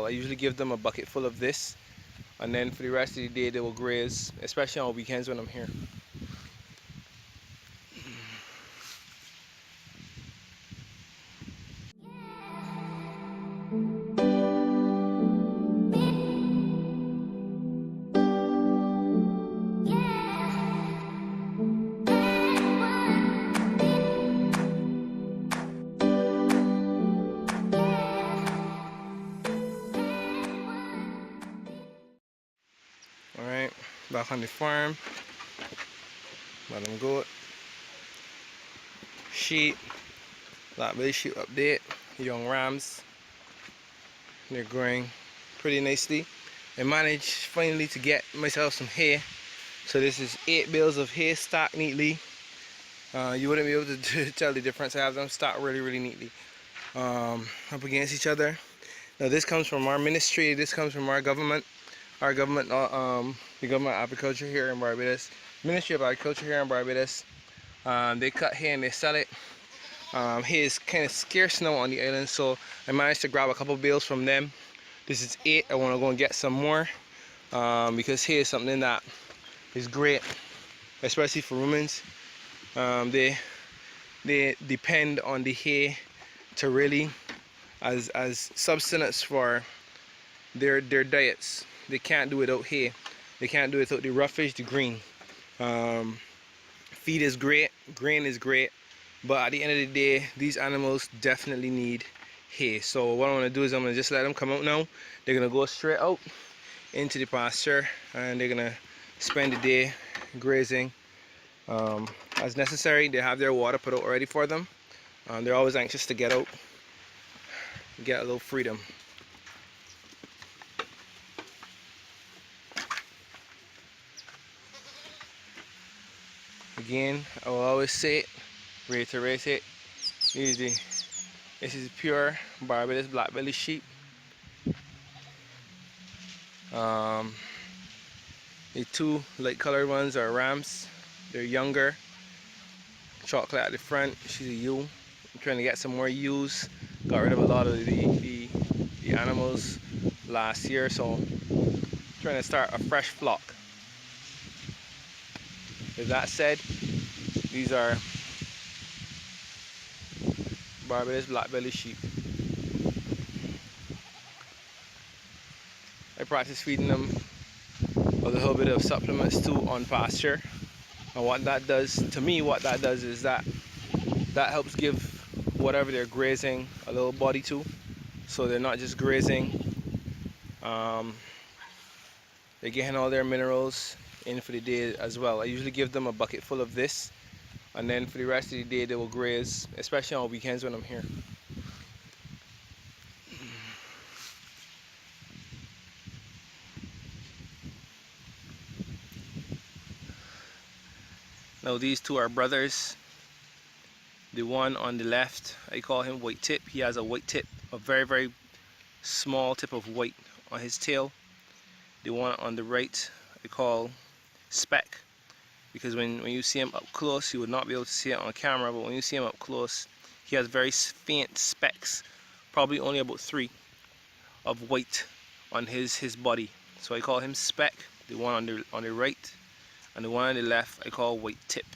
I usually give them a bucket full of this, and then for the rest of the day they will graze, especially on weekends when I'm here. Alright, back on the farm. Let them goat, sheep, black belly sheep update, young rams. They're growing pretty nicely. I managed finally to get myself some hay. So this is 8 bales of hay stacked neatly. You wouldn't be able to tell the difference. I have them stacked really neatly up against each other. Now this comes from our ministry. This comes from our government. Our government, the government of agriculture here in Barbados, Ministry of Agriculture here in Barbados. They cut hay and they sell it. Hay is kind of scarce now on the island, so I managed to grab a couple bales from them. This is 8. I want to go and get some more because hay is something that is great, especially for rumens. They depend on the hay to really as substance for their diets. They can't do without hay. They can't do it without the roughage, the green. Feed is great, grain is great, but at the end of the day, these animals definitely need hay. So what I'm gonna do is I'm gonna just let them come out now. They're gonna go straight out into the pasture and they're gonna spend the day grazing as necessary. They have their water put out already for them. They're always anxious to get out, get a little freedom. Again, I will always say it, reiterate it. This is pure Barbados Black Belly sheep. The 2 light colored ones are rams. They're younger. Chocolate at the front. She's a ewe. I'm trying to get some more ewes. Got rid of a lot of the animals last year, so I'm trying to start a fresh flock. With that said, these are Barbados Black Belly sheep. I practice feeding them a little bit of supplements too on pasture, and what that does to me, is that helps give whatever they're grazing a little body to, so they're not just grazing. They're getting all their minerals in for the day as well. I usually give them a bucket full of this, and then for the rest of the day they will graze, especially on weekends when I'm here. Now these 2 are brothers. The one on the left, I call him white tip. He has a white tip, a very small tip of white on his tail. The one on the right, I call speck, because when you see him up close, you would not be able to see it on camera, but when you see him up close, he has very faint specks, probably only about 3 of white on his body. So I call him speck, the one on the right, and the one on the left I call white tip.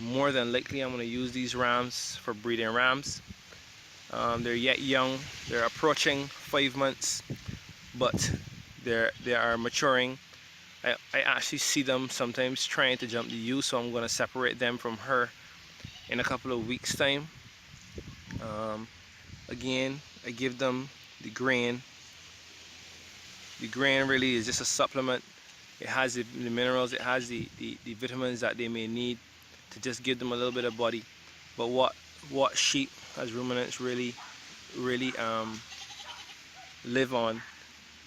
More than likely I'm going to use these rams for breeding rams. They're yet young. They're approaching 5 months, but they are maturing. I actually see them sometimes trying to jump the ewe, so I'm going to separate them from her in a couple of weeks time. Again, I give them the grain. The grain really is just a supplement. It has the minerals, it has the vitamins that they may need to just give them a little bit of body. But what sheep as ruminants really live on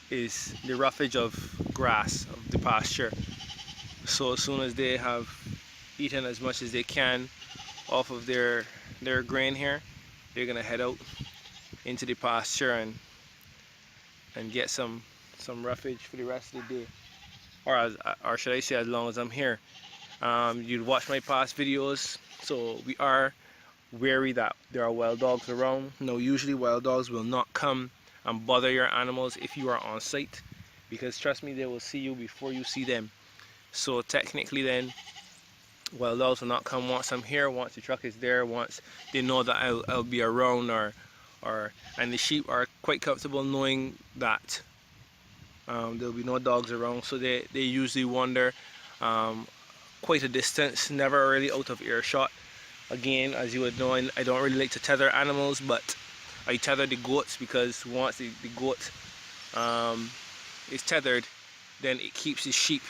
is the roughage of grass, of the pasture. So as soon as they have eaten as much as they can off of their grain here, they're gonna head out into the pasture and get some roughage for the rest of the day, or should I say as long as I'm here. You'd watch my past videos, so we are wary that there are wild dogs around. No, usually wild dogs will not come and bother your animals if you are on site, because trust me, they will see you before you see them. So technically then, wild dogs will not come once I'm here, once the truck is there, once they know that I'll be around, and the sheep are quite comfortable knowing that there'll be no dogs around, so they usually wander quite a distance, never really out of earshot. Again, as you would know, I don't really like to tether animals, but I tether the goats because once the goat is tethered, then it keeps the sheep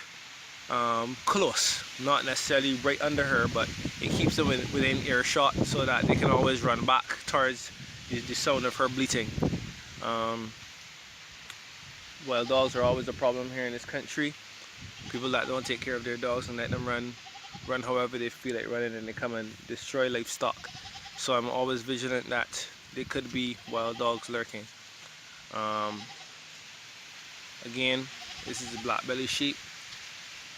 close, not necessarily right under her, but it keeps them within earshot so that they can always run back towards the sound of her bleating. Wild dogs are always a problem here in this country. People that don't take care of their dogs and let them run however they feel like running, and they come and destroy livestock. So I'm always vigilant that there could be wild dogs lurking. Again, this is the black belly sheep,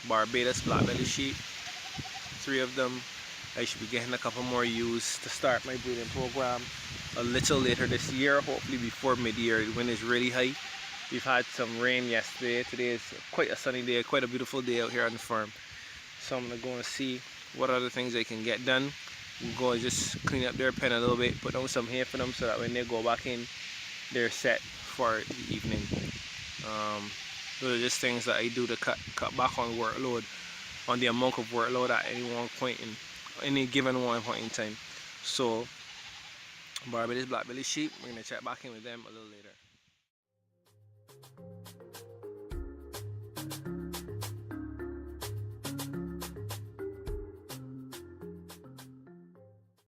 Barbados Black Belly sheep. 3 of them. I should be getting a couple more ewes to start my breeding program a little later this year, hopefully before mid-year. The wind is really high. We've had some rain yesterday. Today is quite a sunny day, quite a beautiful day out here on the farm. So I'm gonna go and see what other things I can get done. We'll go and just clean up their pen a little bit, put down some hay for them so that when they go back in, they're set for the evening. Those are just things that I do to cut back on workload, on the amount of workload at any given one point in time. So Barbados Black Belly sheep, we're gonna check back in with them a little later.